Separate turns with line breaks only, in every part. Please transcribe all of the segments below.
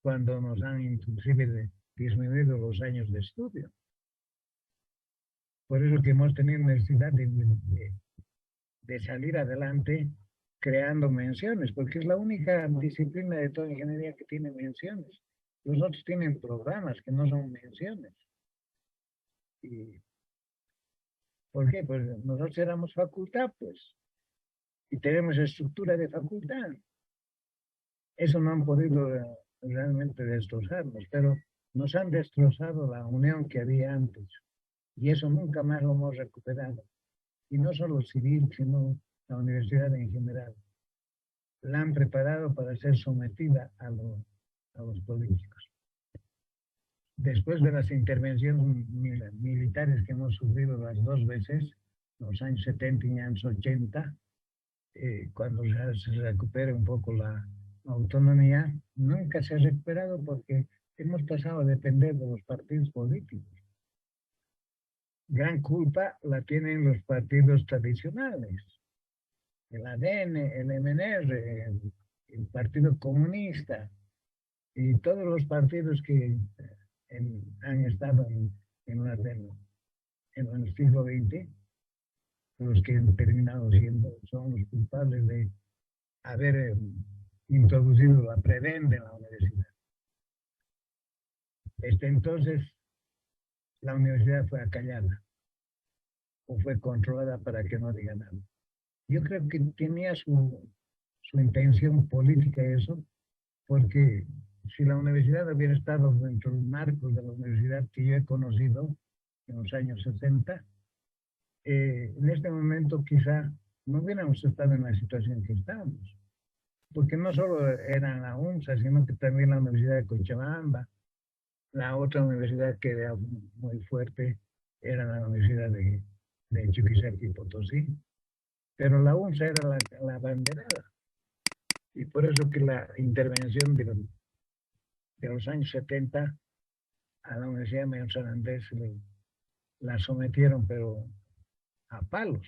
cuando nos han inclusive disminuido los años de estudio. Por eso que hemos tenido necesidad de salir adelante creando menciones, porque es la única disciplina de toda ingeniería que tiene menciones. Los otros tienen programas que no son menciones. ¿Y por qué? Pues nosotros éramos facultad, pues, y tenemos estructura de facultad. Eso no han podido realmente destrozarnos, pero nos han destrozado la unión que había antes. Y eso nunca más lo hemos recuperado. Y no solo civil, sino la universidad en general. La han preparado para ser sometida a los políticos. Después de las intervenciones militares que hemos sufrido las dos veces, los años 70 y años 80, cuando ya se recupere un poco la autonomía, nunca se ha recuperado porque hemos pasado a depender de los partidos políticos. Gran culpa la tienen los partidos tradicionales, el ADN, el MNR, el Partido Comunista y todos los partidos que han estado en el siglo XX, los que han terminado siendo, son los culpables de haber introducido la prebenda en la universidad. Entonces, la universidad fue acallada o fue controlada para que no diga nada. Yo creo que tenía su intención política eso, porque si la universidad hubiera estado dentro del marco de la universidad que yo he conocido en los años 60, en este momento quizá no hubiéramos estado en la situación que estamos, porque no solo era la UNSA, sino que también la Universidad de Cochabamba, la otra universidad que era muy fuerte era la Universidad de Chuquisaca y Potosí, pero la UNSA era la banderada, y por eso que la intervención de los años 70 a la Universidad de Mayor San Andrés la sometieron, pero a palos.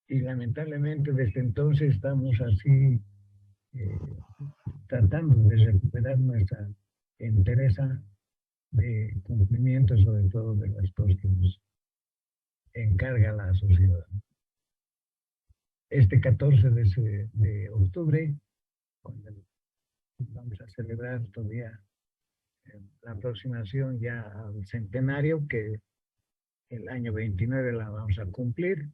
Y lamentablemente desde entonces estamos así eh, tratando de recuperar nuestra entereza de cumplimiento, sobre todo de las cosas que nos encarga la sociedad. Este 14 de octubre, cuando vamos a celebrar todavía la aproximación ya al centenario, que el año 29 la vamos a cumplir.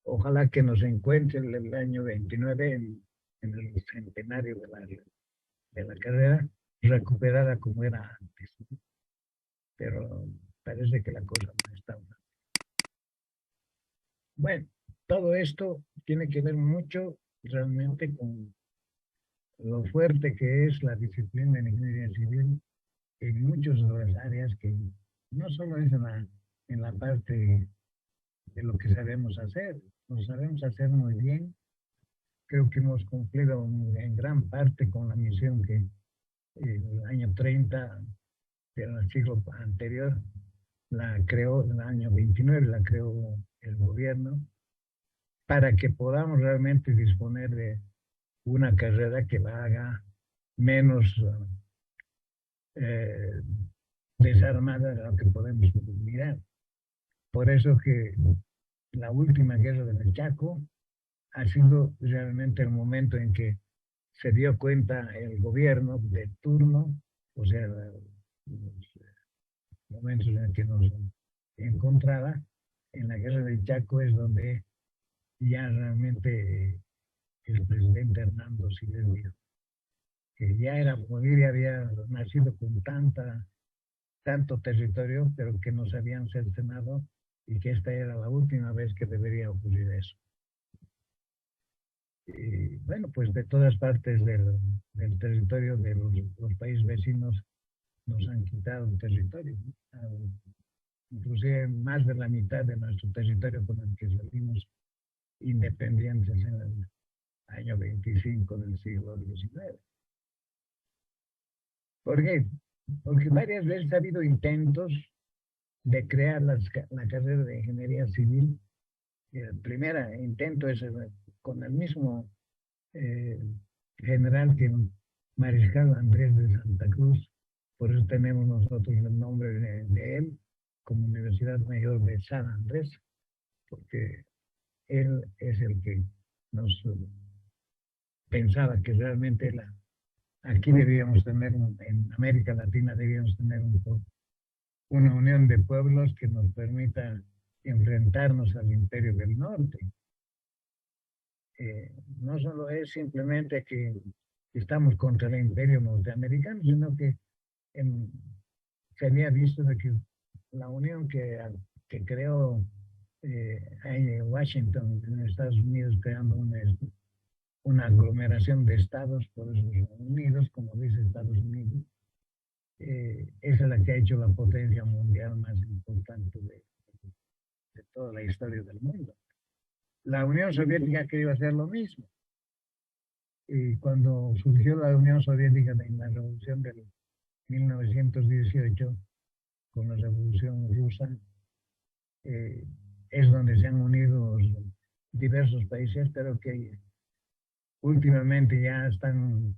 Ojalá que nos encuentre el año 29 en el centenario de la carrera, recuperada como era antes. Pero parece que la cosa no está. Bueno, todo esto tiene que ver mucho realmente con lo fuerte que es la disciplina en ingeniería civil en muchas de las áreas que no solo es en la parte de lo que sabemos hacer, lo sabemos hacer muy bien. Creo que hemos cumplido en gran parte con la misión que el año 30 del siglo anterior la creó, el año 29 la creó el gobierno, para que podamos realmente disponer de una carrera que la haga menos eh, desarmada de lo que podemos mirar. Por eso que la última guerra del Chaco ha sido realmente el momento en que se dio cuenta el gobierno de turno, o sea, los momentos en el que nos encontraba, en la guerra del Chaco es donde ya realmente el presidente Hernando Siles dijo que ya era Bolivia, había nacido con tanto territorio, pero que nos habían cercenado y que esta era la última vez que debería ocurrir eso. Y bueno, pues de todas partes del territorio de los países vecinos nos han quitado el territorio, ¿no? Inclusive más de la mitad de nuestro territorio con el que salimos independientes en el año 25 del siglo XIX. ¿Por qué? Porque varias veces ha habido intentos de crear la carrera de ingeniería civil. El primer intento es con el mismo eh, general que Mariscal Andrés de Santa Cruz. Por eso tenemos nosotros el nombre de él como Universidad Mayor de San Andrés, porque él es el que nos pensaba que realmente aquí debíamos tener, en América Latina debíamos tener una unión de pueblos que nos permita enfrentarnos al imperio del norte. No solo es simplemente que estamos contra el imperio norteamericano, sino que en, se había visto de que la unión que creó en Washington, en Estados Unidos, creando una aglomeración de estados, por eso unidos, como dice Estados Unidos, esa es la que ha hecho la potencia mundial más importante de toda la historia del mundo. La Unión Soviética quería hacer lo mismo. Y cuando surgió la Unión Soviética en la revolución del 1918, con la revolución rusa, es donde se han unido diversos países, pero que últimamente ya están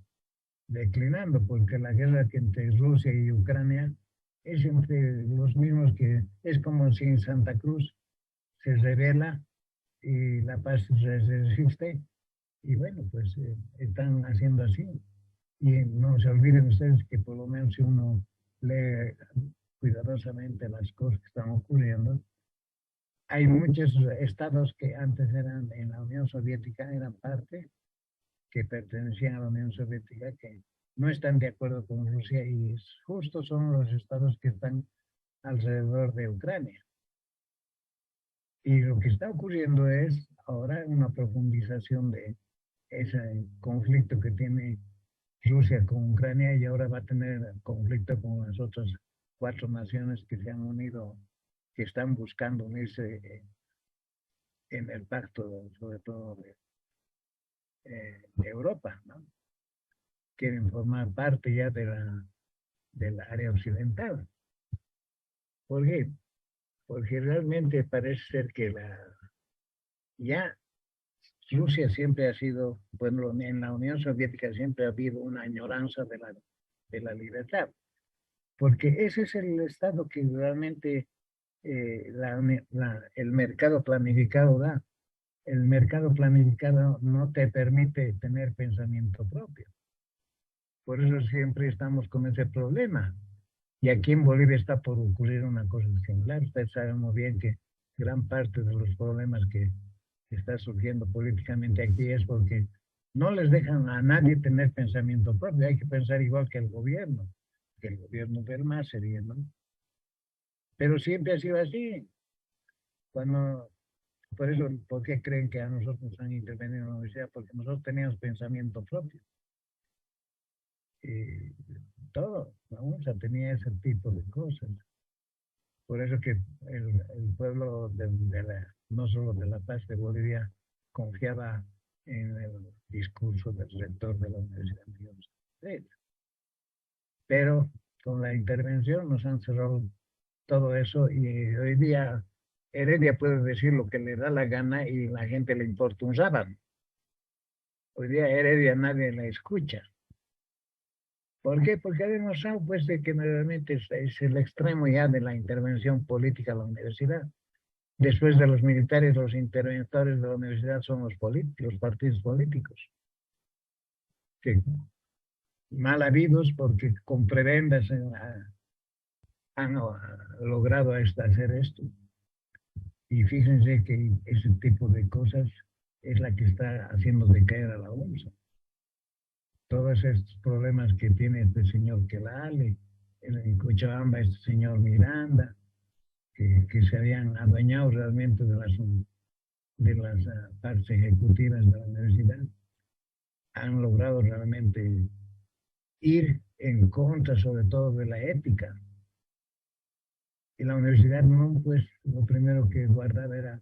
declinando, porque la guerra que entre Rusia y Ucrania es entre los mismos que es como si en Santa Cruz se revela y la paz se resiste, y bueno, pues están haciendo así. Y no se olviden ustedes que por lo menos si uno lee cuidadosamente las cosas que están ocurriendo, hay muchos estados que antes eran en la Unión Soviética, eran parte, que pertenecían a la Unión Soviética, que no están de acuerdo con Rusia y justo son los estados que están alrededor de Ucrania. Y lo que está ocurriendo es ahora una profundización de ese conflicto que tiene Rusia con Ucrania y ahora va a tener conflicto con las otras 4 naciones que se han unido, que están buscando unirse en el pacto, sobre todo de Europa, ¿no? Quieren formar parte ya del área occidental. ¿Por qué? Porque realmente parece ser que ya Rusia siempre ha sido, bueno, en la Unión Soviética siempre ha habido una añoranza de la libertad, porque ese es el estado que realmente el mercado planificado da. El mercado planificado no te permite tener pensamiento propio. Por eso siempre estamos con ese problema. Y aquí en Bolivia está por ocurrir una cosa similar. Ustedes saben muy bien que gran parte de los problemas que está surgiendo políticamente aquí es porque no les dejan a nadie tener pensamiento propio. Hay que pensar igual que el gobierno. Que el gobierno del más sería, ¿no? Pero siempre ha sido así. Cuando, por eso, ¿por qué creen que a nosotros nos han intervenido en la universidad? Porque nosotros teníamos pensamiento propio. Y todo, vamos a tener ese tipo de cosas. Por eso que el pueblo no solo de La Paz, de Bolivia, confiaba en el discurso del rector de la Universidad de Mayor. Pero con la intervención nos han cerrado todo eso y hoy día Heredia puede decir lo que le da la gana y la gente le importa un sábado. Hoy día Heredia nadie la escucha. ¿Por qué? Porque ha demostrado pues de que realmente es el extremo ya de la intervención política a la universidad. Después de los militares, los interventores de la universidad son los políticos, los partidos políticos, que mal habidos porque con prebendas han logrado hacer esto. Y fíjense que ese tipo de cosas es la que está haciendo decaer a la UNSA. Todos estos problemas que tiene este señor Quelale, en Cochabamba este señor Miranda, que se habían adueñado realmente de las partes ejecutivas de la universidad, han logrado realmente ir en contra sobre todo de la ética. Y la universidad no, pues lo primero que guardaba era,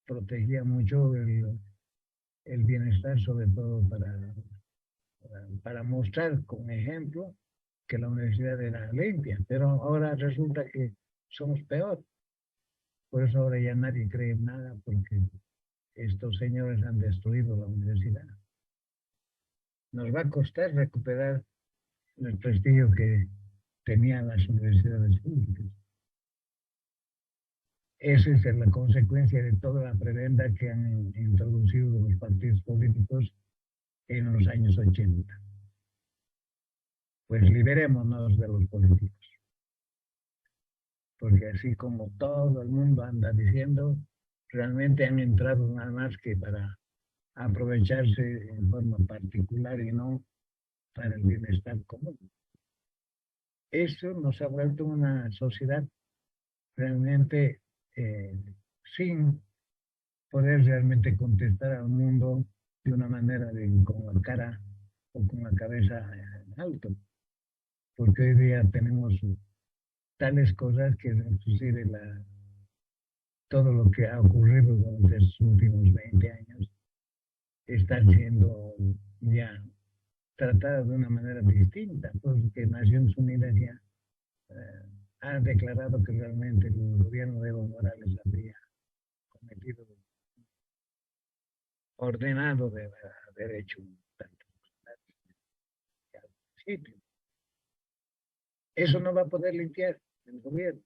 protegía mucho el bienestar, sobre todo para mostrar con ejemplo que la universidad era limpia, pero ahora resulta que somos peor. Por eso ahora ya nadie cree en nada, porque estos señores han destruido la universidad. nos va a costar recuperar el prestigio que tenían las universidades públicas. Esa es la consecuencia de toda la prebenda que han introducido los partidos políticos en los años 80. Pues liberémonos de los políticos, porque así como todo el mundo anda diciendo, realmente han entrado nada más que para aprovecharse en forma particular y no para el bienestar común. Eso nos ha vuelto una sociedad realmente sin poder realmente contestar al mundo de una manera con la cara o con la cabeza en alto, porque hoy día tenemos tales cosas que inclusive todo lo que ha ocurrido durante estos últimos 20 años está siendo ya tratada de una manera distinta, porque Naciones Unidas ya ha declarado que realmente el gobierno de Evo Morales habría cometido ordenado de haber hecho tanto sitio. Eso no va a poder limpiar el gobierno,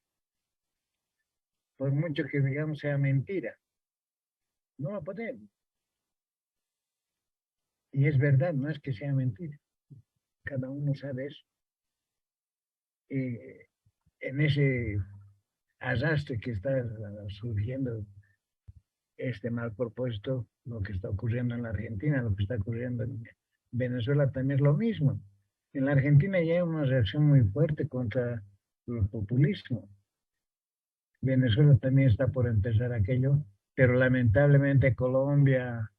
por mucho que digamos sea mentira. No va a poder. Y es verdad, no es que sea mentira. Cada uno sabe eso. En ese arrastre que está surgiendo este mal propósito, lo que está ocurriendo en la Argentina, lo que está ocurriendo en Venezuela también es lo mismo. En la Argentina ya hay una reacción muy fuerte contra el populismo. Venezuela también está por empezar aquello, pero lamentablemente Colombia,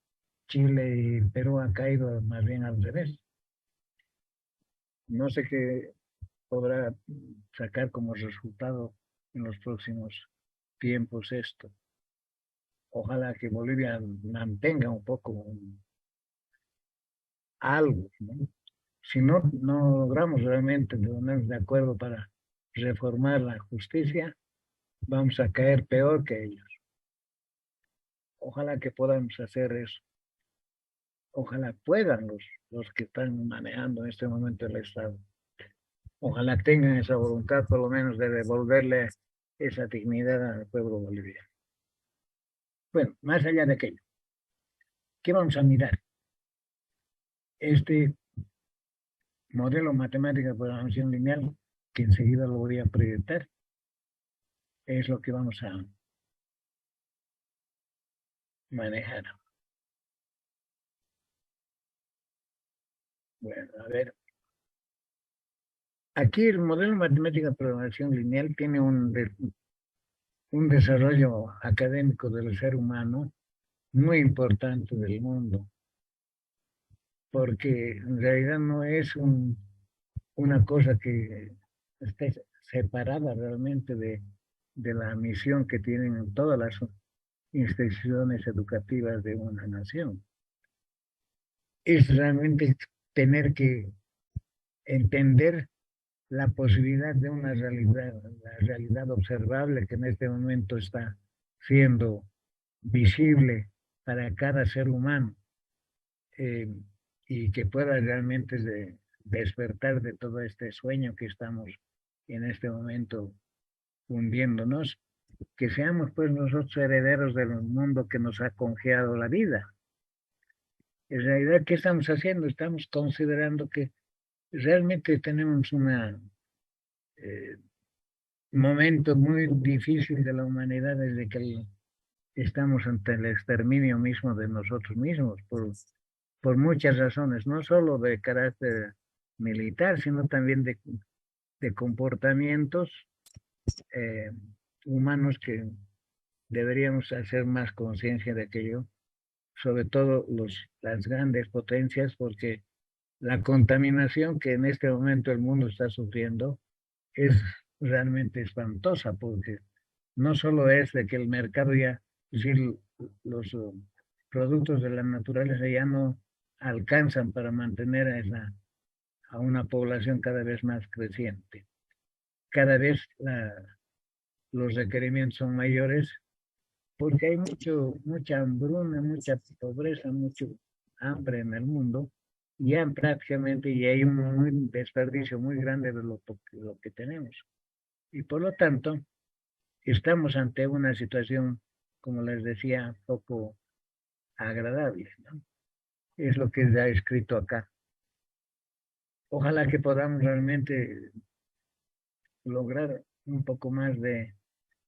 Chile y Perú han caído más bien al revés. No sé qué podrá sacar como resultado en los próximos tiempos esto. Ojalá que Bolivia mantenga un poco algo, ¿no? Si no logramos realmente ponernos de acuerdo para reformar la justicia, vamos a caer peor que ellos. Ojalá que podamos hacer eso. Ojalá puedan los que están manejando en este momento el Estado. Ojalá tengan esa voluntad por lo menos de devolverle esa dignidad al pueblo boliviano. Bueno, más allá de aquello, ¿qué vamos a mirar? Este modelo matemático de programación lineal, que enseguida lo voy a proyectar, es lo que vamos a manejar. Bueno, a ver. Aquí el modelo matemático de programación lineal tiene un desarrollo académico del ser humano muy importante del mundo, porque en realidad no es una cosa que esté separada realmente de la misión que tienen todas las instituciones educativas de una nación. Es realmente tener que entender la posibilidad de una realidad, la realidad observable que en este momento está siendo visible para cada ser humano, eh, y que pueda realmente despertar de todo este sueño que estamos en este momento hundiéndonos, que seamos pues nosotros herederos del mundo que nos ha confiado la vida. En realidad, ¿qué estamos haciendo? Estamos considerando que realmente tenemos un momento muy difícil de la humanidad desde que estamos ante el exterminio mismo de nosotros mismos, por muchas razones, no solo de carácter militar, sino también de comportamientos eh, humanos que deberíamos hacer más conciencia de aquello, sobre todo las grandes potencias, porque la contaminación que en este momento el mundo está sufriendo es realmente espantosa, porque no solo es de que el mercado ya, es decir, los productos de la naturaleza ya no alcanzan para mantener a una población cada vez más creciente. Cada vez los requerimientos son mayores porque hay mucha hambruna, mucha pobreza, mucho hambre en el mundo, ya prácticamente y hay un desperdicio muy grande de lo que tenemos. Y por lo tanto, estamos ante una situación, como les decía, poco agradable, ¿no? Es lo que está escrito acá. Ojalá que podamos realmente lograr un poco más de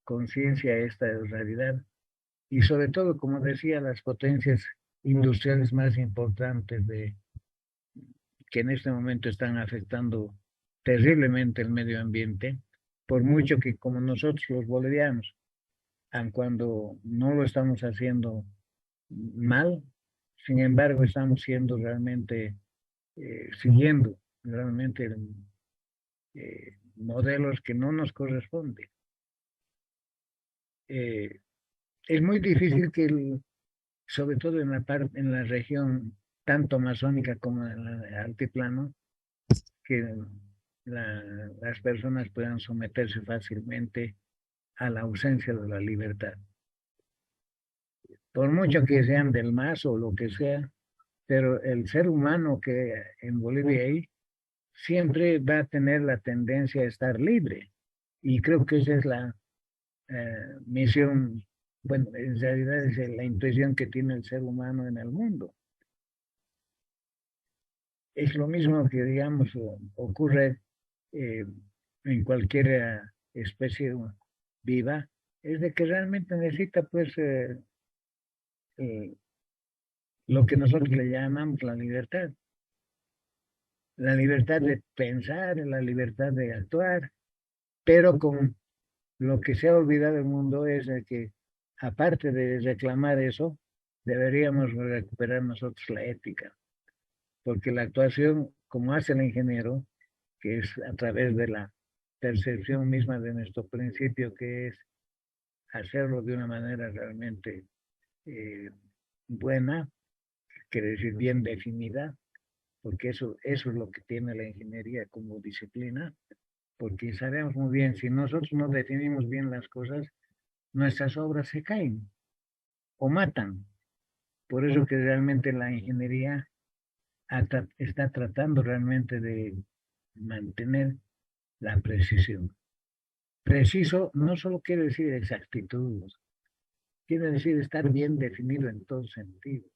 conciencia a esta realidad y sobre todo, como decía, las potencias industriales más importantes que en este momento están afectando terriblemente el medio ambiente, por mucho que como nosotros los bolivianos, aun cuando no lo estamos haciendo mal, sin embargo estamos siendo realmente, siguiendo realmente modelos que no nos corresponden. Eh, es muy difícil que, sobre todo en en la región tanto amazónica como en el altiplano, que las personas puedan someterse fácilmente a la ausencia de la libertad. Por mucho que sean del MAS o lo que sea, pero el ser humano que en Bolivia hay siempre va a tener la tendencia a estar libre. Y creo que esa es la misión, bueno, en realidad es la intuición que tiene el ser humano en el mundo. Es lo mismo que, digamos, ocurre eh, en cualquier especie viva, es de que realmente necesita, pues, eh, lo que nosotros le llamamos la libertad de pensar, la libertad de actuar, pero con lo que se ha olvidado el mundo es de que, aparte de reclamar eso, deberíamos recuperar nosotros la ética, porque la actuación, como hace el ingeniero, que es a través de la percepción misma de nuestro principio, que es hacerlo de una manera realmente eh, buena, quiere decir bien definida, porque eso es lo que tiene la ingeniería como disciplina, porque sabemos muy bien, si nosotros no definimos bien las cosas, nuestras obras se caen o matan. Por eso que realmente la ingeniería está tratando realmente de mantener la precisión. Preciso no solo quiere decir exactitud, quiere decir estar bien definido en todo sentido.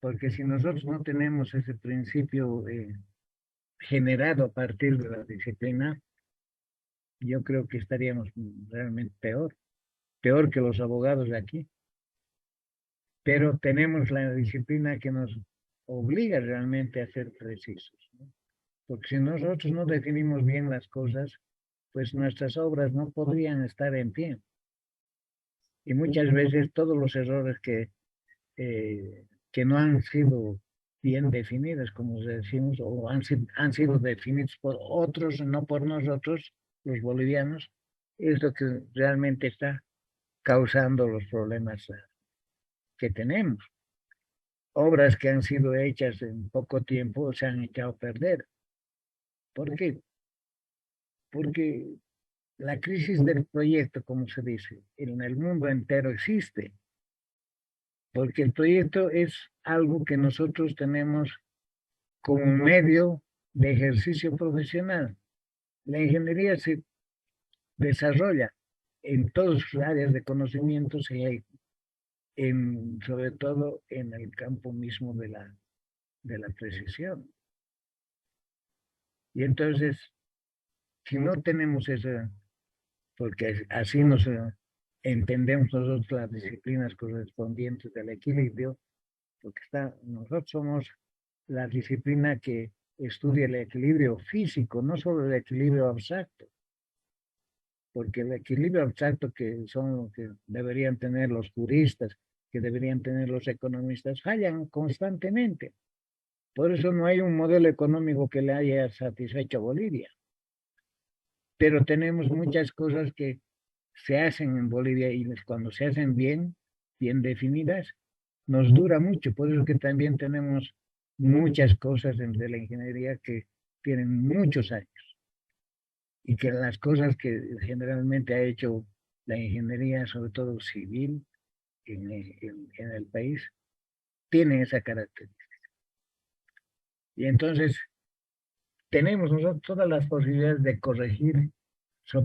Porque si nosotros no tenemos ese principio generado a partir de la disciplina, yo creo que estaríamos realmente peor que los abogados de aquí. Pero tenemos la disciplina que nos obliga realmente a ser precisos, ¿no? Porque si nosotros no definimos bien las cosas, pues nuestras obras no podrían estar en pie. Y muchas veces todos los errores que no han sido bien definidos, como decimos, o han sido definidos por otros, no por nosotros, los bolivianos, es lo que realmente está causando los problemas que tenemos. Obras que han sido hechas en poco tiempo se han echado a perder. ¿Por qué? Porque la crisis del proyecto, como se dice, en el mundo entero existe, porque el proyecto es algo que nosotros tenemos como medio de ejercicio profesional. La ingeniería se desarrolla en todas sus áreas de conocimientos y sobre todo en el campo mismo de la precisión. Y entonces, si no tenemos esa, porque así nos entendemos nosotros las disciplinas correspondientes del equilibrio, porque nosotros somos la disciplina que estudia el equilibrio físico, no solo el equilibrio abstracto, porque el equilibrio abstracto que son lo que deberían tener los juristas, que deberían tener los economistas, fallan constantemente. Por eso no hay un modelo económico que le haya satisfecho a Bolivia. Pero tenemos muchas cosas que se hacen en Bolivia y cuando se hacen bien definidas, nos dura mucho. Por eso que también tenemos muchas cosas de la ingeniería que tienen muchos años y que las cosas que generalmente ha hecho la ingeniería, sobre todo civil, en el país, tienen esa característica. Y entonces tenemos nosotros todas las posibilidades de corregir.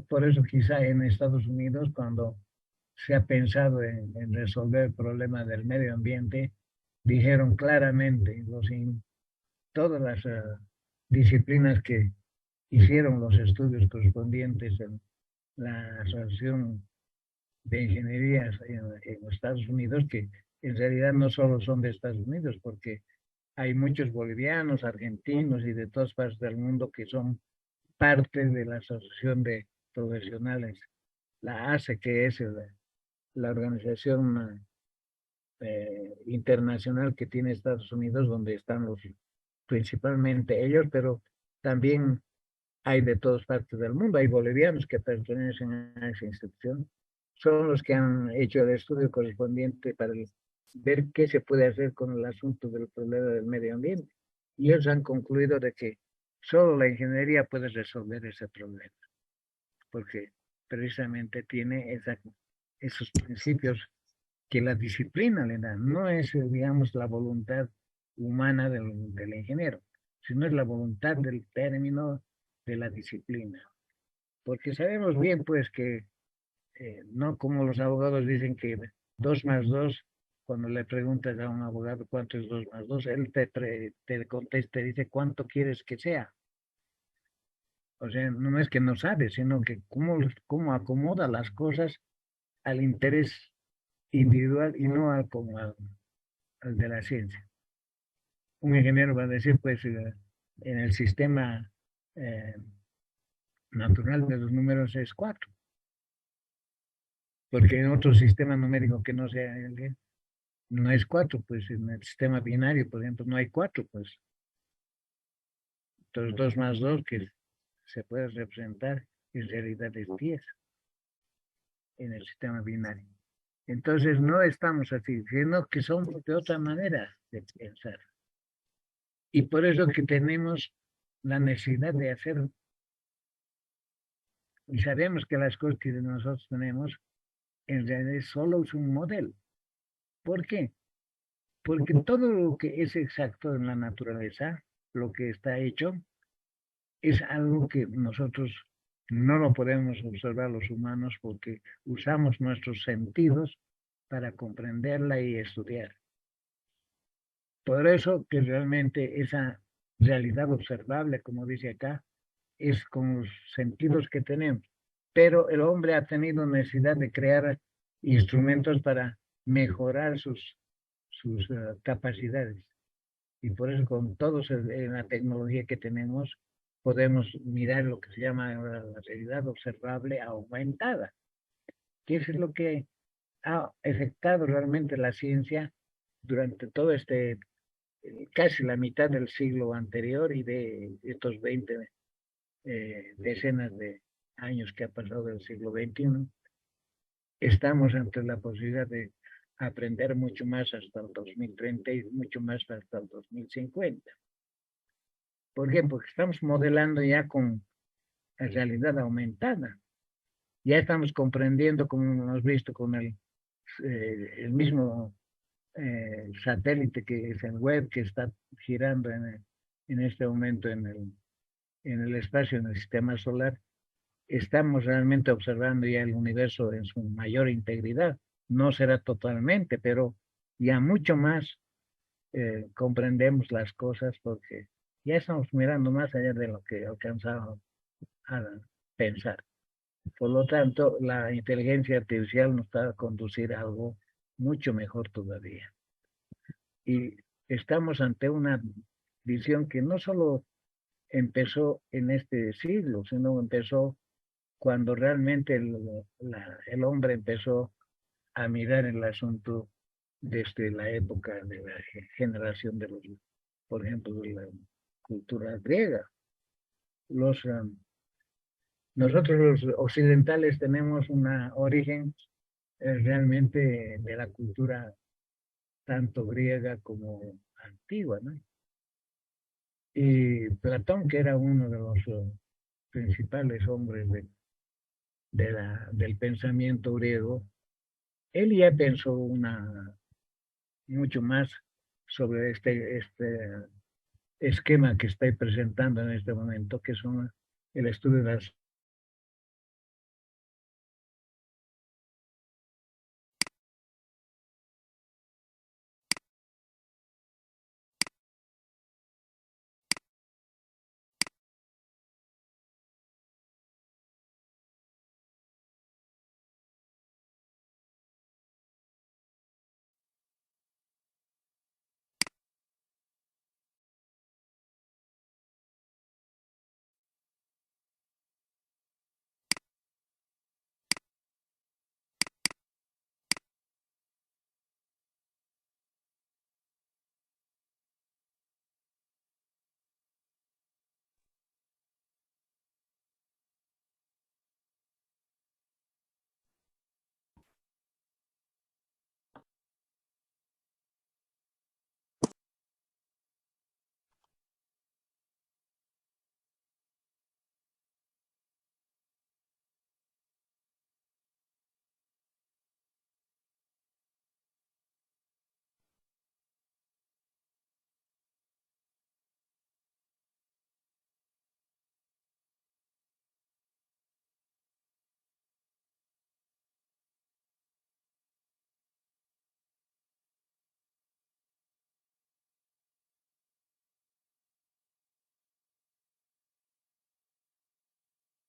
Por eso quizá en Estados Unidos, cuando se ha pensado en resolver el problema del medio ambiente, dijeron claramente todas las disciplinas que hicieron los estudios correspondientes en la Asociación de Ingenierías en Estados Unidos, que en realidad no solo son de Estados Unidos, porque hay muchos bolivianos, argentinos y de todas partes del mundo que son parte de la Asociación de Profesionales, la ACE, que es la organización internacional que tiene Estados Unidos, donde están principalmente ellos, pero también hay de todas partes del mundo, hay bolivianos que pertenecen a esa institución, son los que han hecho el estudio correspondiente para ver qué se puede hacer con el asunto del problema del medio ambiente. Y ellos han concluido de que solo la ingeniería puede resolver ese problema, porque precisamente tiene esos principios que la disciplina le da. No es, digamos, la voluntad humana del ingeniero, sino es la voluntad del término de la disciplina. Porque sabemos bien, pues, que no como los abogados dicen que 2 más 2, cuando le preguntas a un abogado cuánto es 2 más 2, él te contesta y dice cuánto quieres que sea. O sea, no es que no sabe, sino que cómo acomoda las cosas al interés individual y no al de la ciencia. Un ingeniero va a decir, pues, en el sistema eh, natural de los números es 4, porque en otro sistema numérico que no sea no es 4, pues en el sistema binario, por ejemplo, no hay 4, pues. Entonces 2 más 2 que se puede representar en realidad es 10 en el sistema binario. Entonces no estamos así, sino que somos de otra manera de pensar. Y por eso que tenemos la necesidad de hacer, y sabemos que las cosas que nosotros tenemos en realidad solo es un modelo. ¿Por qué? Porque todo lo que es exacto en la naturaleza, lo que está hecho, es algo que nosotros no lo podemos observar los humanos porque usamos nuestros sentidos para comprenderla y estudiar. Por eso que realmente esa realidad observable, como dice acá, es con los sentidos que tenemos. Pero el hombre ha tenido necesidad de crear instrumentos para mejorar sus capacidades. Y por eso con todos en la tecnología que tenemos, podemos mirar lo que se llama la realidad observable aumentada, que es lo que ha afectado realmente la ciencia durante todo casi la mitad del siglo anterior y de estos 20 decenas de años que ha pasado del siglo XXI. Estamos ante la posibilidad de aprender mucho más hasta el 2030 y mucho más hasta el 2050. ¿Por qué? Porque estamos modelando ya con la realidad aumentada. Ya estamos comprendiendo, como hemos visto con el mismo satélite que es el web que está girando en este momento en el espacio, en el sistema solar, estamos realmente observando ya el universo en su mayor integridad. No será totalmente, pero ya mucho más comprendemos las cosas porque ya estamos mirando más allá de lo que alcanzamos a pensar. Por lo tanto, la inteligencia artificial nos va a conducir a algo mucho mejor todavía. Y estamos ante una visión que no solo empezó en este siglo, sino empezó cuando realmente el hombre empezó a mirar el asunto desde la época de la generación por ejemplo, de la cultura griega. Nosotros los occidentales tenemos un origen realmente de la cultura tanto griega como antigua, ¿no? Y Platón, que era uno de los principales hombres del pensamiento griego, él ya pensó mucho más sobre esquema que estoy presentando en este momento, que es el estudio de las...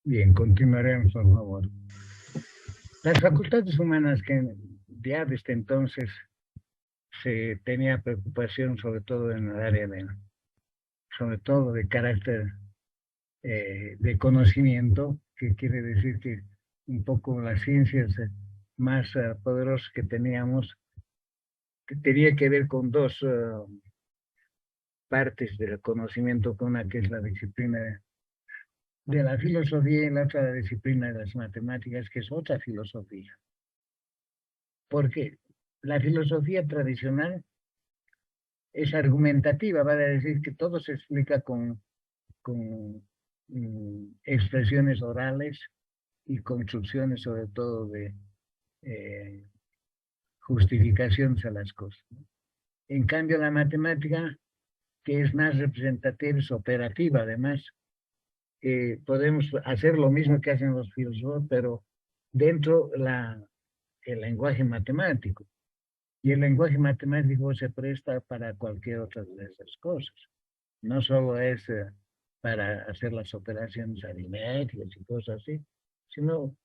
Bien, continuaremos, por favor. Las facultades humanas que ya desde entonces se tenía preocupación sobre todo en el área sobre todo de carácter de conocimiento, que quiere decir que un poco las ciencias más poderosas que teníamos, que tenía que ver con dos partes del conocimiento, con una que es la disciplina de la filosofía y la otra disciplina de las matemáticas, que es otra filosofía. Porque la filosofía tradicional es argumentativa, va a decir que todo se explica con expresiones orales y construcciones sobre todo de eh, justificaciones a las cosas. En cambio, la matemática, que es más representativa, es operativa además, podemos hacer lo mismo que hacen los filósofos, pero dentro el lenguaje matemático. Y el lenguaje matemático se presta para cualquier otra de esas cosas. No solo es para hacer las operaciones aritméticas y cosas así, sino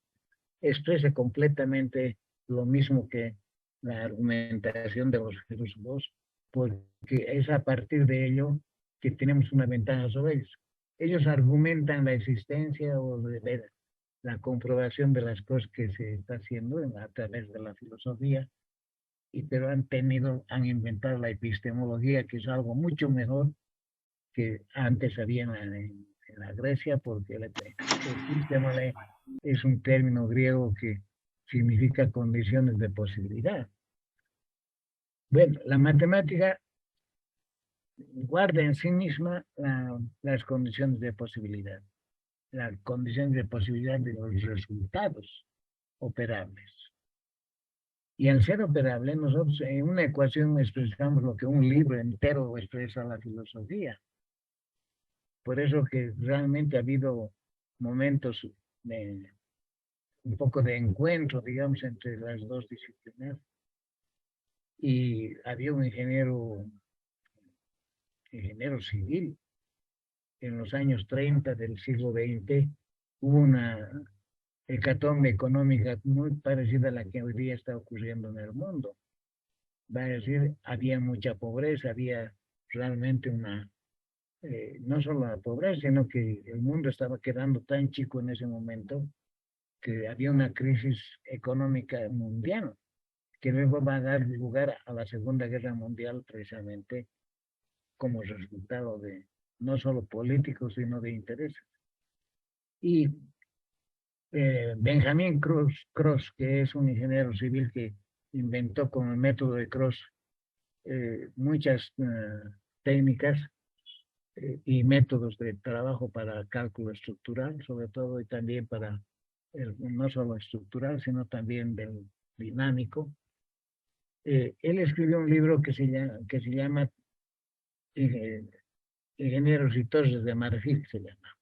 expresa completamente lo mismo que la argumentación de los filósofos, porque es a partir de ello que tenemos una ventaja sobre ellos. Ellos argumentan la existencia o la comprobación de las cosas que se está haciendo a través de la filosofía, pero han inventado la epistemología, que es algo mucho mejor que antes había en la Grecia, porque el epistemología es un término griego que significa condiciones de posibilidad. Bueno, la matemática guarda en sí misma las condiciones de posibilidad, las condiciones de posibilidad de los resultados operables. Y al ser operable, nosotros en una ecuación expresamos lo que un libro entero expresa la filosofía. Por eso que realmente ha habido momentos de un poco de encuentro, digamos, entre las dos disciplinas. Y había un ingeniero civil en los años 30 del siglo XX. Hubo una hecatombe económica muy parecida a la que hoy día está ocurriendo en el mundo. Va a decir, había mucha pobreza, había realmente no solo la pobreza, sino que el mundo estaba quedando tan chico en ese momento que había una crisis económica mundial, que luego va a dar lugar a la Segunda Guerra Mundial precisamente como resultado de no solo políticos, sino de intereses. Y Benjamin Cross, que es un ingeniero civil que inventó con el método de Cross muchas técnicas y métodos de trabajo para cálculo estructural, sobre todo, y también para no solo estructural, sino también del dinámico. Él escribió un libro que se llama Ingenieros y Torres de Marfil se llama.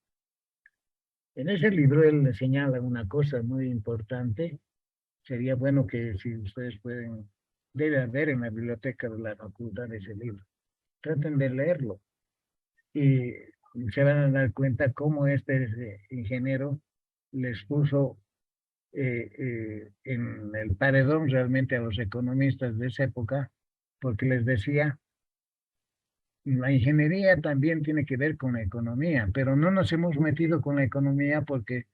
En ese libro él le señala una cosa muy importante. Sería bueno que si ustedes pueden, debe haber en la biblioteca de la facultad ese libro. Traten de leerlo y se van a dar cuenta cómo este ingeniero les puso en el paredón realmente a los economistas de esa época, porque les decía, la ingeniería también tiene que ver con la economía, pero no nos hemos metido con la economía porque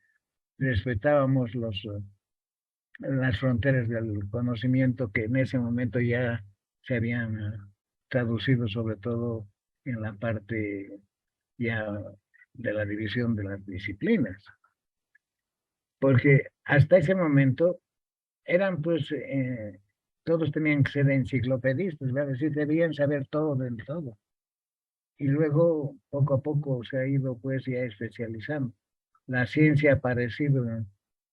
respetábamos las fronteras del conocimiento que en ese momento ya se habían traducido sobre todo en la parte ya de la división de las disciplinas. Porque hasta ese momento eran pues, todos tenían que ser enciclopedistas, ¿verdad? Es decir, debían saber todo del todo. Y luego, poco a poco, se ha ido pues ya especializando. La ciencia ha aparecido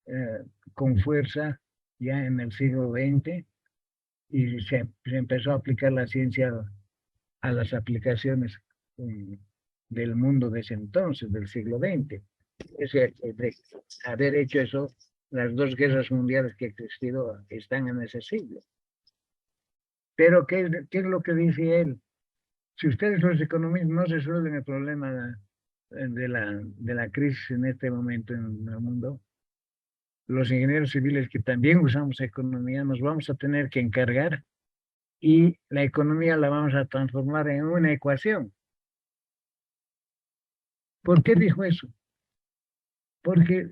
eh, con fuerza ya en el siglo XX y se empezó a aplicar la ciencia a las aplicaciones del mundo de ese entonces, del siglo XX. De haber hecho eso, las dos guerras mundiales que han existido están en ese siglo. Pero, ¿qué es lo que dice él? Si ustedes los economistas no resuelven el problema de la crisis en este momento en el mundo, los ingenieros civiles que también usamos economía nos vamos a tener que encargar y la economía la vamos a transformar en una ecuación. ¿Por qué dijo eso? Porque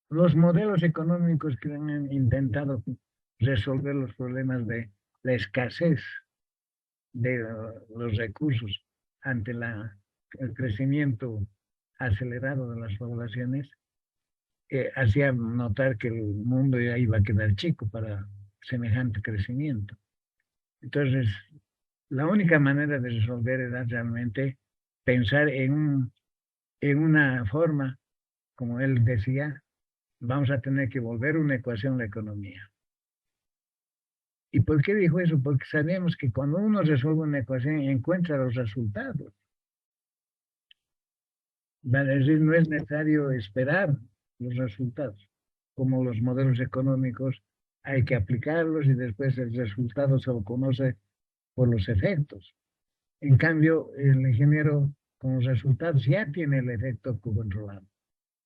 los modelos económicos que han intentado resolver los problemas de la escasez de los recursos ante el crecimiento acelerado de las poblaciones, hacía notar que el mundo ya iba a quedar chico para semejante crecimiento. Entonces, la única manera de resolver era realmente pensar en una forma, como él decía, vamos a tener que volver una ecuación la economía. ¿Y por qué dijo eso? Porque sabemos que cuando uno resuelve una ecuación encuentra los resultados. Es decir, no es necesario esperar los resultados. Como los modelos económicos, hay que aplicarlos y después el resultado se lo conoce por los efectos. En cambio, el ingeniero con los resultados ya tiene el efecto controlado.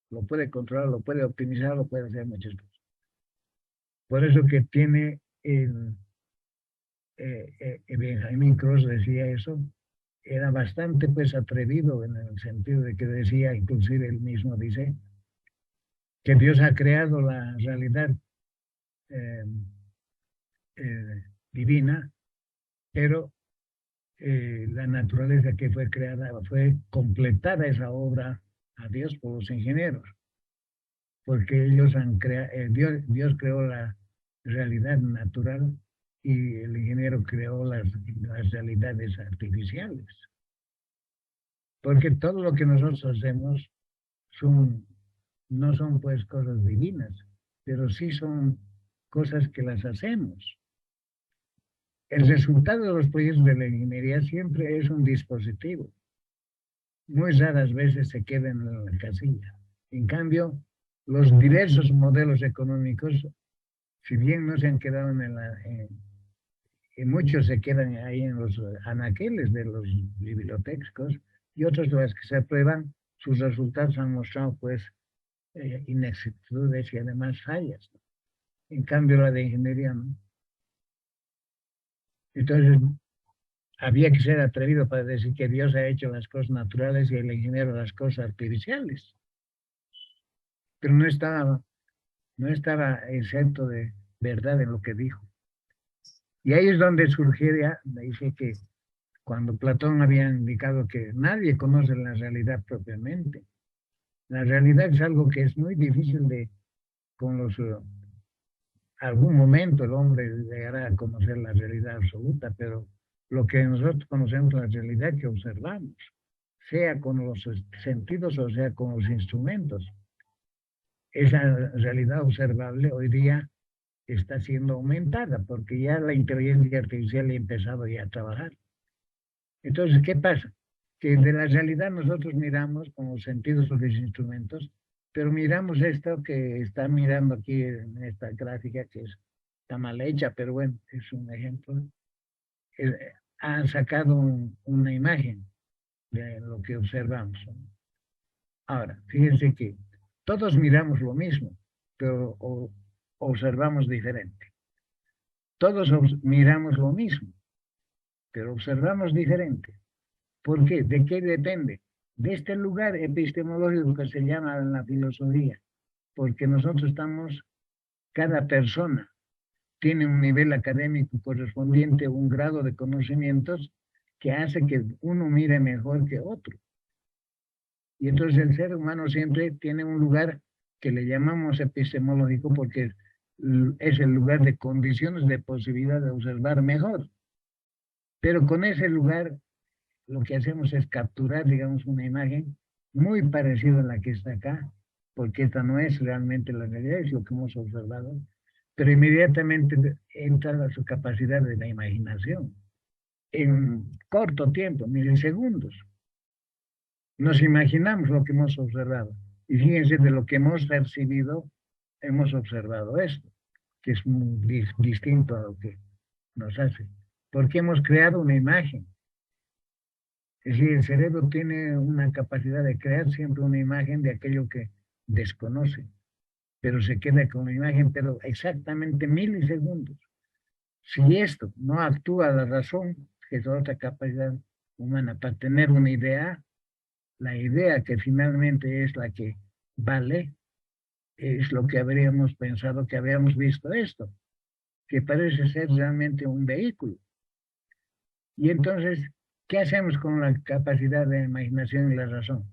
Lo puede controlar, lo puede optimizar, lo puede hacer muchas cosas. Por eso que tiene Benjamin Cross decía eso, era bastante pues atrevido en el sentido de que decía, inclusive él mismo dice, que Dios ha creado la realidad eh, divina, pero la naturaleza que fue creada, fue completada esa obra a Dios por los ingenieros, porque ellos han creado, Dios creó la realidad natural y el ingeniero creó las realidades artificiales. Porque todo lo que nosotros hacemos son, no son pues cosas divinas, pero sí son cosas que las hacemos. El resultado de los proyectos de la ingeniería siempre es un dispositivo. Muy raras veces se queda en la casilla. En cambio, los diversos modelos económicos, si bien no se han quedado y muchos se quedan ahí en los anaqueles de los bibliotecos, y otros de las que se aprueban, sus resultados han mostrado pues inexactitudes y además fallas. En cambio, la de ingeniería no. Entonces, había que ser atrevido para decir que Dios ha hecho las cosas naturales y el ingeniero las cosas artificiales. Pero no estaba exento de verdad en lo que dijo. Y ahí es donde surgiría, dice que cuando Platón había indicado que nadie conoce la realidad propiamente. La realidad es algo que es muy difícil con algún momento el hombre llegará a conocer la realidad absoluta, pero lo que nosotros conocemos la realidad que observamos, sea con los sentidos o sea con los instrumentos. Esa realidad observable hoy día está siendo aumentada porque ya la inteligencia artificial ha empezado ya a trabajar. Entonces, ¿qué pasa? que de la realidad nosotros miramos con los sentidos o los instrumentos, pero miramos esto que está mirando aquí en esta gráfica, que está mal hecha, pero bueno, es un ejemplo. Han sacado una imagen de lo que observamos. Ahora, fíjense que todos miramos lo mismo, pero observamos diferente. Todos miramos lo mismo, pero observamos diferente. ¿Por qué? ¿De qué depende? De este lugar epistemológico que se llama la filosofía, porque nosotros estamos, cada persona tiene un nivel académico correspondiente, un grado de conocimientos que hace que uno mire mejor que otro. Y entonces el ser humano siempre tiene un lugar que le llamamos epistemológico porque es el lugar de condiciones de posibilidad de observar mejor. Pero con ese lugar lo que hacemos es capturar, digamos, una imagen muy parecida a la que está acá, porque esta no es realmente la realidad, es lo que hemos observado, pero inmediatamente entra su capacidad de la imaginación. En corto tiempo, milisegundos, nos imaginamos lo que hemos observado. Y fíjense, de lo que hemos percibido, hemos observado esto, que es muy distinto a lo que nos hace. Porque hemos creado una imagen. Es decir, el cerebro tiene una capacidad de crear siempre una imagen de aquello que desconoce, pero se queda con la imagen, pero exactamente milisegundos. Si esto no actúa la razón, que es otra capacidad humana, para tener una idea, la idea que finalmente es la que vale, es lo que habríamos pensado que habíamos visto esto, que parece ser realmente un vehículo. Y entonces, ¿qué hacemos con la capacidad de imaginación y la razón?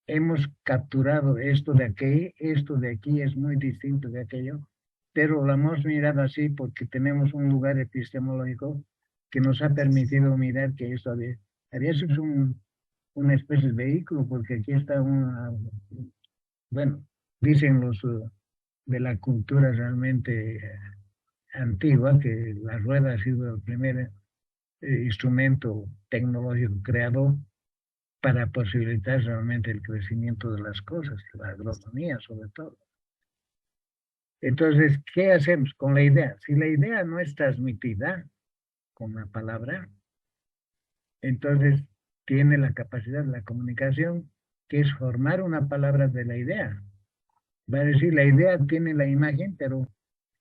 Hemos capturado esto de aquí es muy distinto de aquello, pero lo hemos mirado así porque tenemos un lugar epistemológico que nos ha permitido mirar que esto había sido una especie de vehículo, porque aquí está bueno, dicen los de la cultura realmente antigua que la rueda ha sido el primer instrumento tecnológico creado para posibilitar realmente el crecimiento de las cosas, la agronomía sobre todo. Entonces, ¿qué hacemos con la idea? Si la idea no es transmitida con la palabra, entonces tiene la capacidad de la comunicación, que es formar una palabra de la idea. Va a decir, la idea tiene la imagen, pero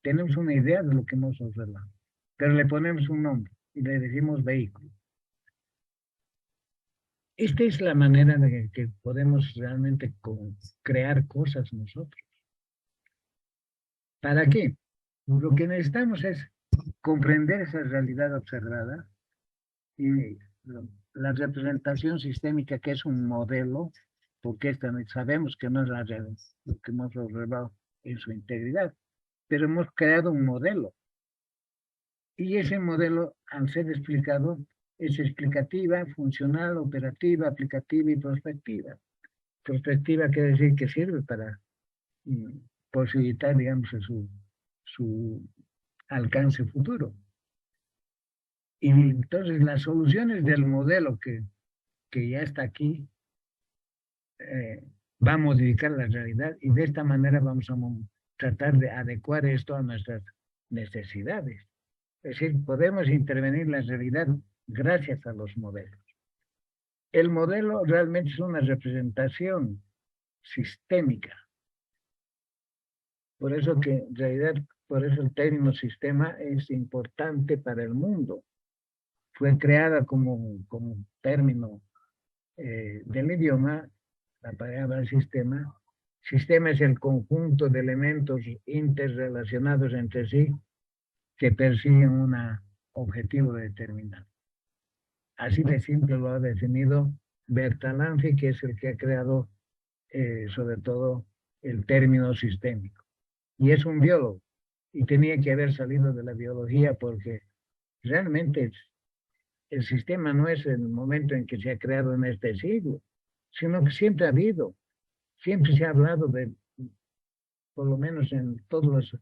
tenemos una idea de lo que hemos observado. Pero le ponemos un nombre y le decimos vehículo. Esta es la manera de que podemos realmente crear cosas nosotros. ¿Para qué? Lo que necesitamos es comprender esa realidad observada y la representación sistémica, que es un modelo, porque sabemos que no es la realidad, lo que hemos observado en su integridad, pero hemos creado un modelo. Y ese modelo, al ser explicado, es explicativa, funcional, operativa, aplicativa y prospectiva. Prospectiva quiere decir que sirve para posibilitar, digamos, su alcance futuro. Y entonces las soluciones del modelo que ya está aquí va a modificar la realidad y de esta manera vamos a tratar de adecuar esto a nuestras necesidades. Es decir, podemos intervenir en la realidad gracias a los modelos. El modelo realmente es una representación sistémica. Por eso que en realidad, por eso el término sistema es importante para el mundo. Fue creada como término del idioma, la palabra sistema. Sistema es el conjunto de elementos interrelacionados entre sí que persiguen un objetivo determinado. Así de simple lo ha definido Bertalanffy, que es el que ha creado sobre todo el término sistémico. Y es un biólogo, y tenía que haber salido de la biología porque realmente el sistema no es el momento en que se ha creado en este siglo, sino que siempre ha habido, siempre se ha hablado de, por lo menos en todas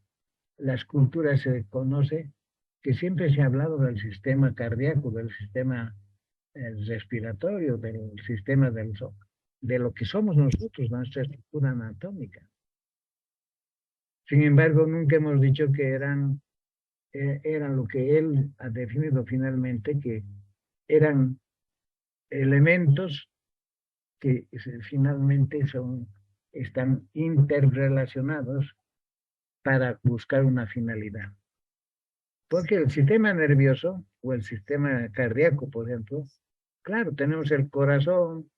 las culturas se conoce, que siempre se ha hablado del sistema cardíaco, del sistema respiratorio, del sistema de lo que somos nosotros, nuestra estructura anatómica. Sin embargo, nunca hemos dicho que eran lo que él ha definido finalmente, que eran elementos que finalmente están interrelacionados para buscar una finalidad. Porque el sistema nervioso o el sistema cardíaco, por ejemplo, claro, tenemos el corazón,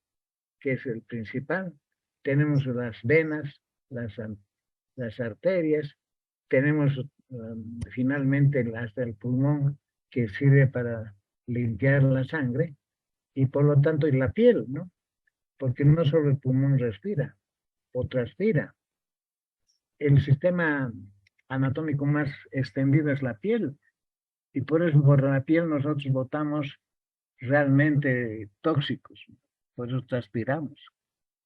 que es el principal, tenemos las venas, las arterias, tenemos finalmente hasta el pulmón, que sirve para limpiar la sangre, y por lo tanto y la piel, ¿no? Porque no solo el pulmón respira o transpira. El sistema anatómico más extendido es la piel, y por eso por la piel nosotros botamos realmente tóxicos, por eso transpiramos.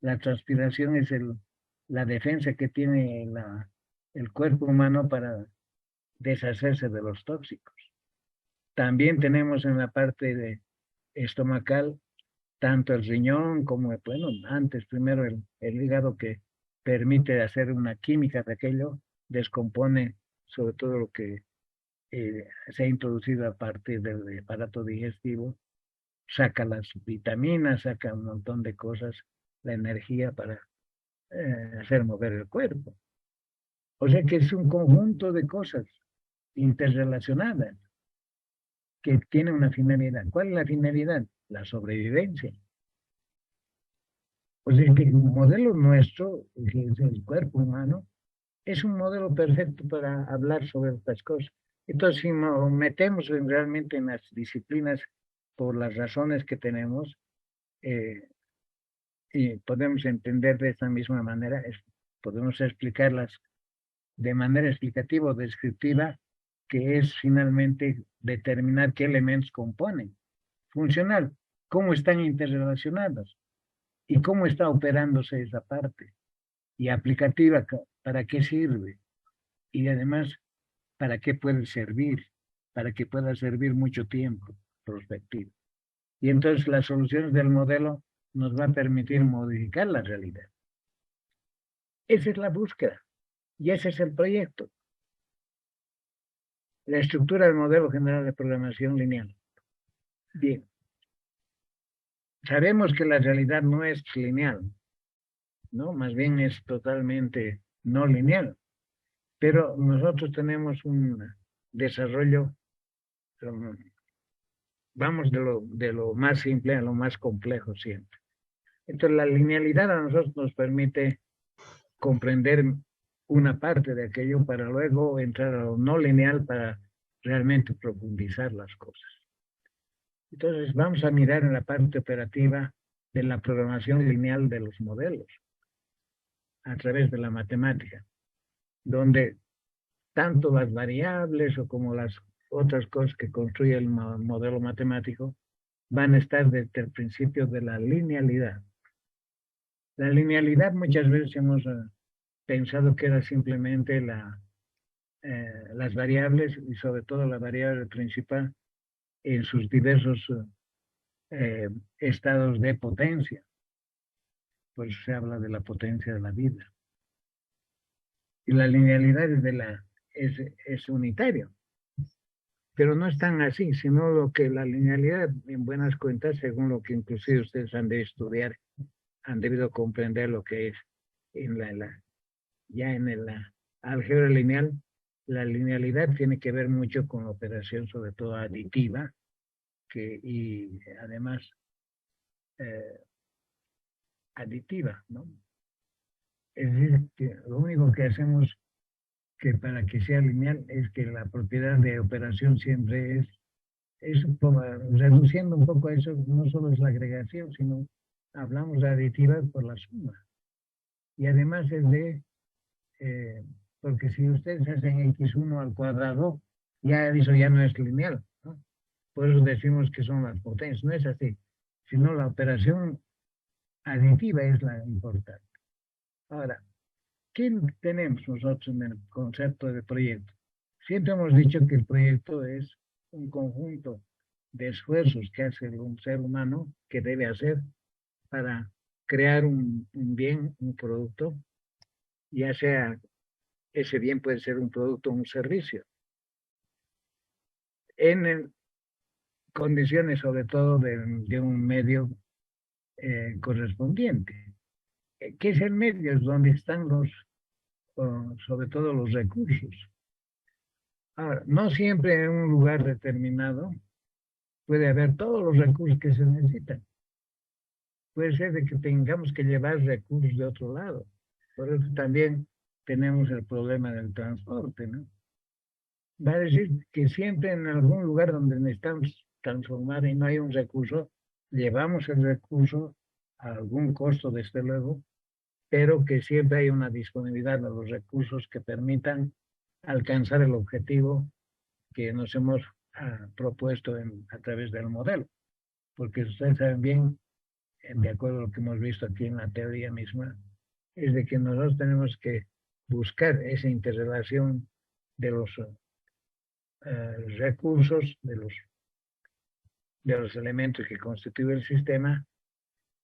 La transpiración es la defensa que tiene el cuerpo humano para deshacerse de los tóxicos. También tenemos en la parte estomacal tanto el riñón como, bueno, antes primero el hígado, que permite hacer una química de aquello, descompone sobre todo lo que se ha introducido a partir del aparato digestivo, saca las vitaminas, saca un montón de cosas, la energía para hacer mover el cuerpo. O sea que es un conjunto de cosas interrelacionadas que tienen una finalidad. ¿Cuál es la finalidad? La sobrevivencia. O sea que el modelo nuestro, que es el cuerpo humano, es un modelo perfecto para hablar sobre estas cosas. Entonces, si nos metemos realmente en las disciplinas por las razones que tenemos, eh, y podemos entender de esta misma manera, podemos explicarlas de manera explicativa o descriptiva, que es finalmente determinar qué elementos componen. Funcional, cómo están interrelacionados y cómo está operándose esa parte. Y aplicativa, para qué sirve. Y además, para qué puede servir, para que pueda servir mucho tiempo prospectivo. Y entonces las soluciones del modelo nos va a permitir modificar la realidad. Esa es la búsqueda y ese es el proyecto. La estructura del modelo general de programación lineal. Bien, sabemos que la realidad no es lineal, ¿no? Más bien es totalmente no lineal, pero nosotros tenemos un desarrollo, vamos de lo más simple a lo más complejo siempre. Entonces la linealidad a nosotros nos permite comprender una parte de aquello para luego entrar a lo no lineal para realmente profundizar las cosas. Entonces vamos a mirar en la parte operativa de la programación lineal de los modelos a través de la matemática, donde tanto las variables o como las otras cosas que construye el modelo matemático van a estar desde el principio de la linealidad. La linealidad muchas veces hemos pensado que era simplemente las variables y sobre todo la variable principal en sus diversos estados de potencia. Pues se habla de la potencia de la vida. Y la linealidad es unitario. Pero no es tan así, sino lo que la linealidad, en buenas cuentas, según lo que inclusive ustedes han de estudiar, han debido comprender lo que es en ya en la álgebra lineal. La linealidad tiene que ver mucho con la operación, sobre todo aditiva, y además eh, aditiva, ¿no? Es decir, que lo único que hacemos que para que sea lineal es que la propiedad de operación siempre es reduciendo un poco a eso, no solo es la agregación, sino hablamos de aditiva por la suma. Y además es eh, porque si ustedes hacen x1 al cuadrado, ya eso ya no es lineal, ¿no? Por eso decimos que son las potencias, no es así, sino la operación aditiva es la importante. Ahora, ¿qué tenemos nosotros en el concepto de proyecto? Siempre hemos dicho que el proyecto es un conjunto de esfuerzos que hace un ser humano, que debe hacer para crear un bien, un producto, ya sea ese bien puede ser un producto o un servicio, en condiciones sobre todo de un medio correspondiente. ¿Qué es el medio? Es donde están sobre todo los recursos. Ahora, no siempre en un lugar determinado puede haber todos los recursos que se necesitan. Puede ser de que tengamos que llevar recursos de otro lado. Por eso también tenemos el problema del transporte, ¿no? Va a decir que siempre en algún lugar donde necesitamos transformar y no hay un recurso, llevamos el recurso a algún costo, desde luego, pero que siempre hay una disponibilidad de los recursos que permitan alcanzar el objetivo que nos hemos propuesto a través del modelo. Porque ustedes saben bien, de acuerdo a lo que hemos visto aquí en la teoría misma, es de que nosotros tenemos que buscar esa interrelación de los recursos, de los elementos que constituyen el sistema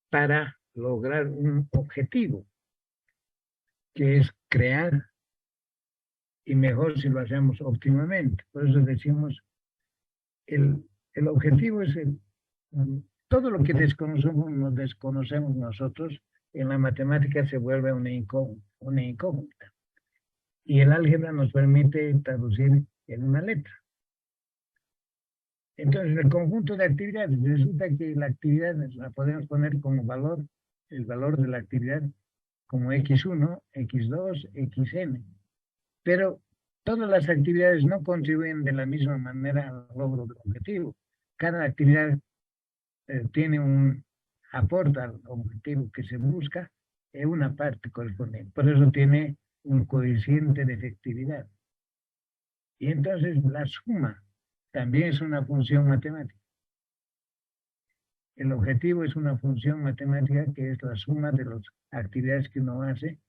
para lograr un objetivo, que es crear, y mejor si lo hacemos óptimamente. Por eso decimos, el objetivo es todo lo que desconocemos nosotros, en la matemática se vuelve una incógnita. Y el álgebra nos permite traducir en una letra. Entonces, el conjunto de actividades, resulta que la actividad la podemos poner como valor, el valor de la actividad como x1, x2, xn. Pero todas las actividades no contribuyen de la misma manera al logro del objetivo. Cada actividad aporta al objetivo que se busca en una parte correspondiente. Por eso tiene un coeficiente de efectividad. Y entonces la suma también es una función matemática. El objetivo es una función matemática que es la suma de las actividades que uno hace,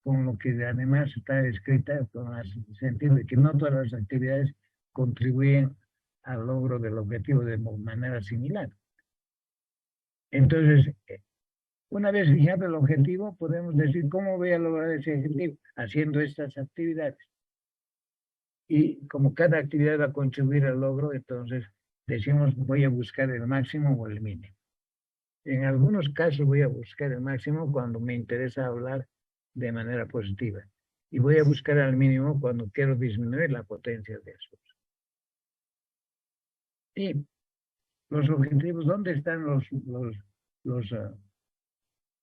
con lo que además está escrita con el sentido de que no todas las actividades contribuyen al logro del objetivo de manera similar. Entonces, una vez fijado el objetivo, podemos decir cómo voy a lograr ese objetivo, haciendo estas actividades. Y como cada actividad va a contribuir al logro, entonces decimos voy a buscar el máximo o el mínimo. En algunos casos voy a buscar el máximo cuando me interesa hablar de manera positiva. Y voy a buscar el mínimo cuando quiero disminuir la potencia de eso. Y los objetivos, ¿dónde están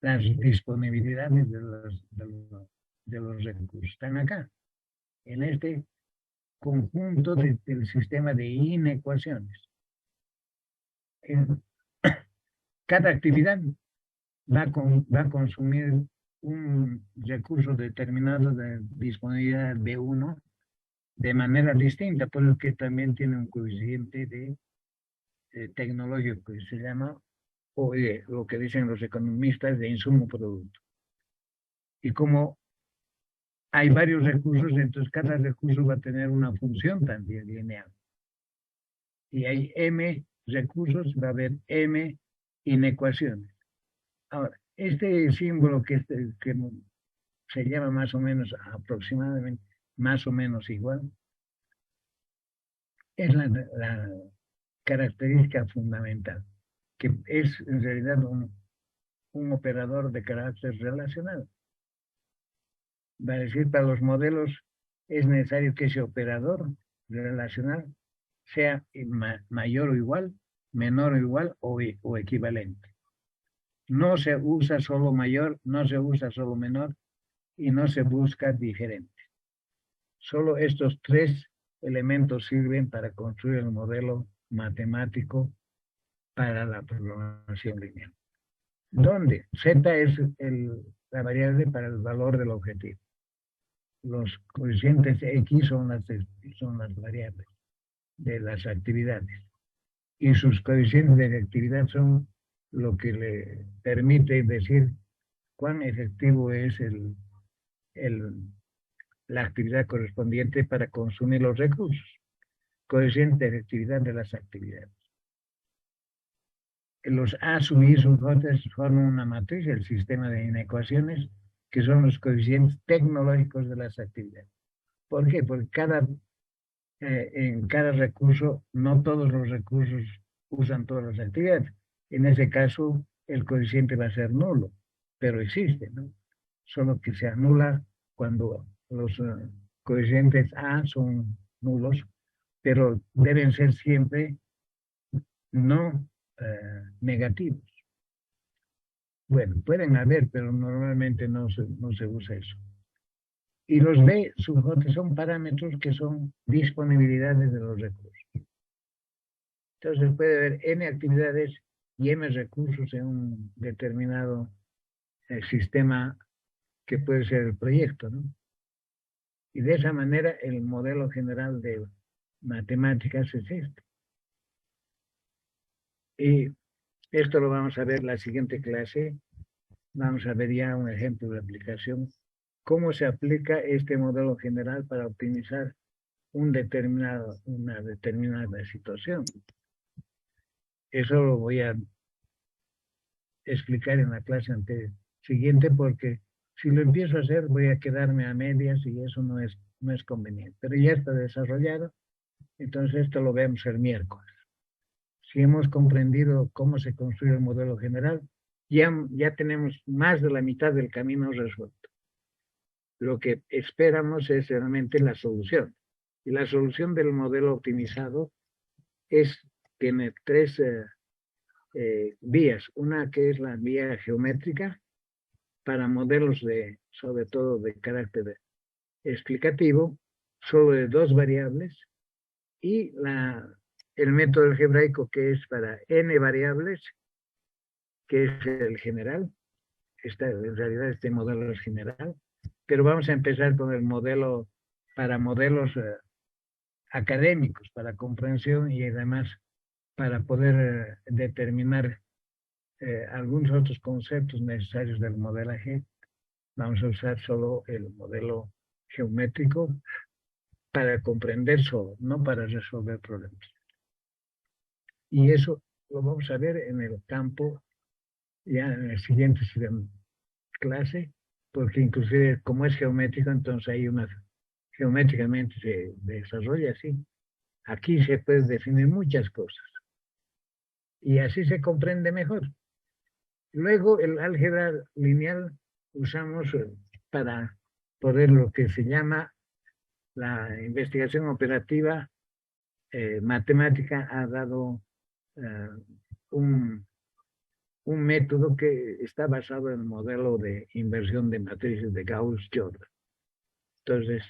las disponibilidades de los recursos? Están acá, en este conjunto del sistema de inecuaciones. Cada actividad va a consumir un recurso determinado de disponibilidad de uno de manera distinta, por lo que también tiene un coeficiente de tecnológico que se llama, o lo que dicen los economistas, de insumo producto. Y como hay varios recursos, entonces cada recurso va a tener una función también lineal. Y hay M recursos, va a haber M inecuaciones. Ahora, este símbolo que se llama más o menos aproximadamente, más o menos igual, es la característica fundamental, que es en realidad un operador de carácter relacional. Va a decir, para los modelos es necesario que ese operador relacional sea mayor o igual, menor o igual o equivalente. No se usa solo mayor, no se usa solo menor y no se busca diferente. Solo estos tres elementos sirven para construir el modelo matemático para la programación lineal. Donde Z es la variable para el valor del objetivo. Los coeficientes X son las variables de las actividades. Y sus coeficientes de efectividad son lo que le permite decir cuán efectivo es la actividad correspondiente para consumir los recursos. coeficiente de efectividad de las actividades. Los A sub I sub J forman una matriz, el sistema de inecuaciones, que son los coeficientes tecnológicos de las actividades. ¿Por qué? Porque en cada recurso, no todos los recursos usan todas las actividades. En ese caso, el coeficiente va a ser nulo, pero existe, ¿no? Solo que se anula cuando los coeficientes A son nulos, pero deben ser siempre no negativos. Bueno, pueden haber, pero normalmente no se usa eso. Y los B sub J son parámetros que son disponibilidades de los recursos. Entonces puede haber N actividades y M recursos en un determinado sistema que puede ser el proyecto, ¿no? Y de esa manera el modelo general de matemáticas es este. Y esto lo vamos a ver en la siguiente clase. Vamos a ver ya un ejemplo de aplicación. Cómo se aplica este modelo general para optimizar una determinada situación. Eso lo voy a explicar en la clase siguiente porque si lo empiezo a hacer voy a quedarme a medias y eso no es conveniente. Pero ya está desarrollado, entonces esto lo vemos el miércoles. Si hemos comprendido cómo se construye el modelo general, ya tenemos más de la mitad del camino resuelto. Lo que esperamos es realmente la solución. Y la solución del modelo optimizado tiene tres vías. Una que es la vía geométrica para modelos sobre todo de carácter explicativo, solo de dos variables, y el método algebraico que es para n variables, que es el general. En realidad este modelo es general, pero vamos a empezar con el modelo para modelos académicos, para comprensión y además para poder determinar algunos otros conceptos necesarios del modelaje. Vamos a usar solo el modelo geométrico para comprender solo, no para resolver problemas. Y eso lo vamos a ver en el campo, ya en el siguiente clase, porque inclusive como es geométrico, entonces hay geométricamente se desarrolla así. Aquí se puede definir muchas cosas y así se comprende mejor. Luego el álgebra lineal usamos para poder lo que se llama la investigación operativa matemática ha dado un método que está basado en el modelo de inversión de matrices de Gauss-Jordan. Entonces,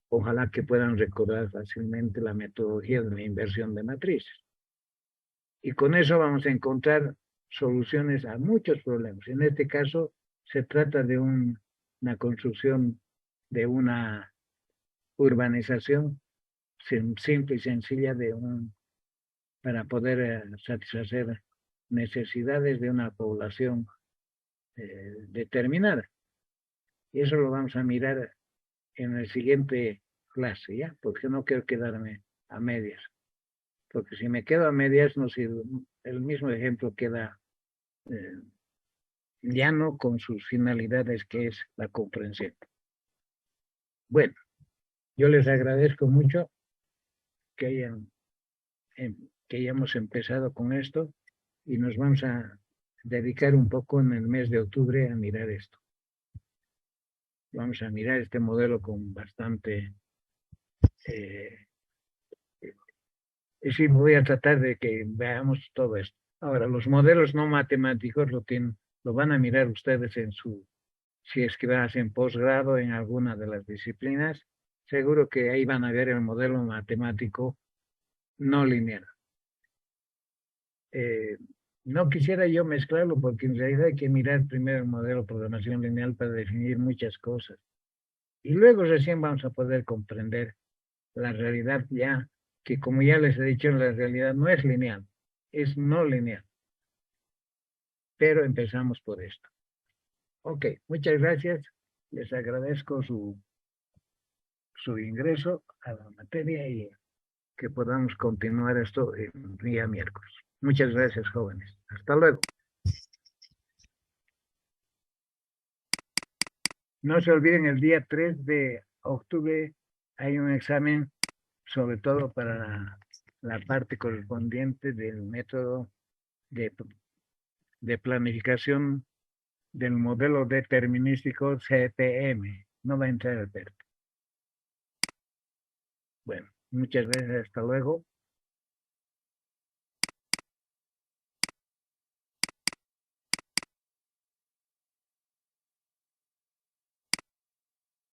ojalá que puedan recordar fácilmente la metodología de la inversión de matrices. Y con eso vamos a encontrar soluciones a muchos problemas. En este caso, se trata de una construcción de una urbanización simple y sencilla para poder satisfacer necesidades de una población determinada. Y eso lo vamos a mirar en el siguiente clase, ¿ya? Porque no quiero quedarme a medias. Porque si me quedo a medias, no sirve. El mismo ejemplo queda llano con sus finalidades, que es la comprensión. Bueno, yo les agradezco mucho que hayamos empezado con esto y nos vamos a dedicar un poco en el mes de octubre a mirar esto. Vamos a mirar este modelo con bastante... sí, voy a tratar de que veamos todo esto. Ahora, los modelos no matemáticos lo van a mirar ustedes si es que hacen posgrado en alguna de las disciplinas, seguro que ahí van a ver el modelo matemático no lineal. No quisiera yo mezclarlo porque en realidad hay que mirar primero el modelo de programación lineal para definir muchas cosas. Y luego recién vamos a poder comprender la realidad ya, que como ya les he dicho, la realidad no es lineal, es no lineal. Pero empezamos por esto. Ok, muchas gracias. Les agradezco su ingreso a la materia y que podamos continuar esto el día miércoles. Muchas gracias, jóvenes. Hasta luego. No se olviden, el día 3 de octubre hay un examen, sobre todo para la parte correspondiente del método de, de planificación del modelo determinístico CPM. No va a entrar Alberto. Bueno, muchas gracias. Hasta luego.